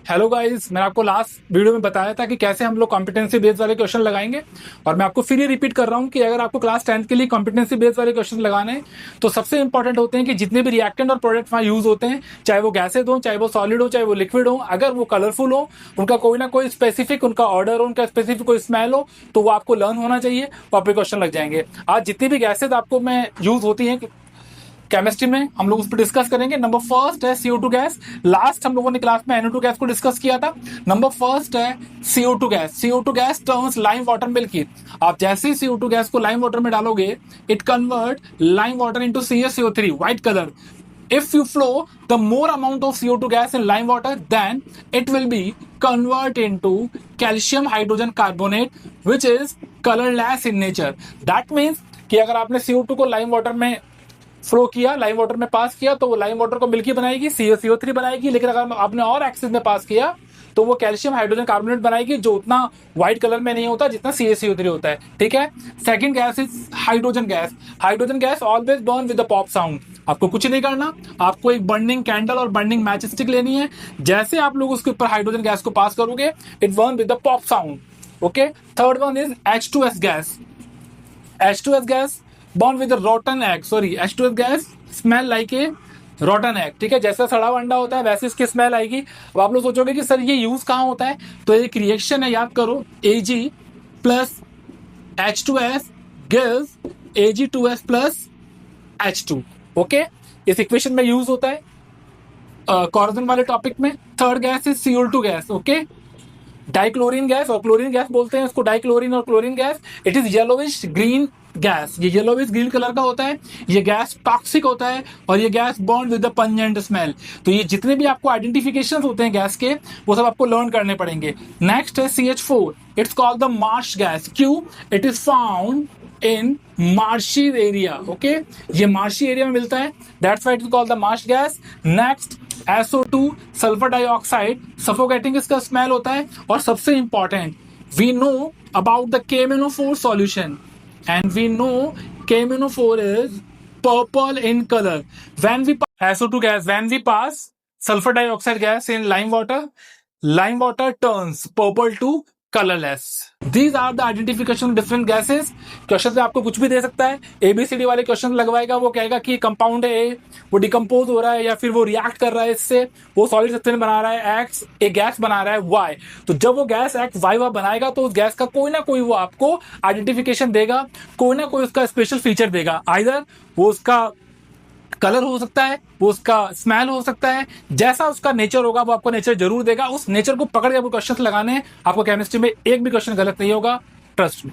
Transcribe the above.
Hello guys, मैंने आपको last video में बताया था कि कैसे हम लोग कॉम्पिटेंसी बेस्ड वाले क्वेश्चन लगाएंगे। और मैं आपको फिर ये रिपीट कर रहा हूँ कि अगर आपको क्लास 10th के लिए कॉम्पिटेंसी बेस्ड वाले क्वेश्चन लगाने हैं तो सबसे इंपॉर्टेंट होते हैं कि जितने भी रिएक्टेंट और प्रोडक्ट वहाँ यूज होते हैं, चाहे वो गैसेज हो, चाहे वो सॉलिड हो, चाहे वो लिक्विड हो, अगर वो कलरफुल हो, उनका कोई ना कोई स्पेसिफिक उनका ऑर्डर हो, उनका स्पेसिफिक कोई स्मेल हो, तो वो आपको लर्न होना चाहिए। तो आपके क्वेश्चन लग जाएंगे। आज जितनी भी गैसेज आपको मैं यूज होती हैं केमिस्ट्री में, हम लोग उस पर डिस्कस करेंगे। नंबर फर्स्ट है CO2 गैस। लास्ट हम लोगों ने क्लास में NO2 गैस को डिस्कस किया था। नंबर फर्स्ट है CO2 gas. CO2 gas turns lime water milky. आप जैसे ही CO2 गैस को लाइम वाटर में डालोगे, it convert lime water into CaCO3 white colour. If you flow the more amount of CO2 gas in lime water, then it will be convert into calcium hydrogen carbonate, which is colorless in nature. That means कि अगर आपने CO2 को lime water में flow किया, lime water में पास किया, तो वो लाइम वाटर को मिल्की बनाएगी, CaCO3 बनाएगी। लेकिन अगर आपने और एक्सिस में पास किया तो वो कैल्शियम हाइड्रोजन कार्बोनेट बनाएगी, जो उतना व्हाइट कलर में नहीं होता जितना CaCO3 होता है। ठीक है। Second gas is hydrogen gas. Hydrogen gas always burn with the pop sound. आपको कुछ नहीं करना, आपको एक बर्निंग कैंडल और बर्निंग मैच स्टिक लेनी है। जैसे आप लोग उसके ऊपर हाइड्रोजन गैस को पास करोगे, it burn with the pop sound. Okay. Third one is H2S gas. H2S gas born with rotten egg. Sorry, H2S gas smell like a rotten egg. ठीक है, जैसा सड़ा हुआ अंडा होता है वैसे इसकी स्मेल आएगी। अब आप लोग सोचोगे कि सर ये यूज कहाँ होता है, तो एक रिएक्शन है, याद करो। Ag plus H2S gives Ag2S plus H2। Okay, इस इक्वेशन में यूज होता है कॉर्जन वाले टॉपिक में। Third gas is Cl2 gas. Okay, dichlorine gas और क्लोरीन गैस बोलते हैं इसको, डाइक्लोरीन और chlorine gas. It is yellowish green gas. ये येलोविश ग्रीन कलर का होता है। ये गैस टॉक्सिक होता है और ये gas bond with the pungent smell. तो ये जितने भी आपको आइडेंटिफिकेशन होते हैं गैस के, वो सब आपको लर्न करने पड़ेंगे। नेक्स्ट है CH4। It's called the marsh gas. क्यों? It is found in marshy area. Okay, ये मार्शी एरिया में मिलता है, that's why it is called the marsh gas. Next SO2 sulphur dioxide, suffocating इसका स्मेल होता है। और सबसे important, we know about the KMnO4 solution and we know KMnO4 is purple in color. When we pass SO2 gas, when we pass sulfur dioxide gas in lime water turns purple to colorless. These are the identification of different gases. Question में आपको कुछ भी दे सकता है। ABCD वाले question लगवाएगा, वो कहेगा कि कंपाउंड है A, वो डिकम्पोज हो रहा है या फिर वो रिएक्ट कर रहा है इससे, वो सॉलिड सब्सटेंस बना रहा है X, एक गैस बना रहा है Y। तो जब वो गैस X Y वह बनाएगा तो उस गैस का कोई ना कोई वो आपको आइडेंटिफिकेशन देगा, कोई ना कोई उसका स्पेशल फीचर देगा। आइदर वो उसका कलर हो सकता है, वो उसका स्मेल हो सकता है, जैसा उसका नेचर होगा वो आपको नेचर जरूर देगा। उस नेचर को पकड़ के आपको क्वेश्चन लगाने हैं। आपको केमिस्ट्री में एक भी क्वेश्चन गलत नहीं होगा, ट्रस्ट मी।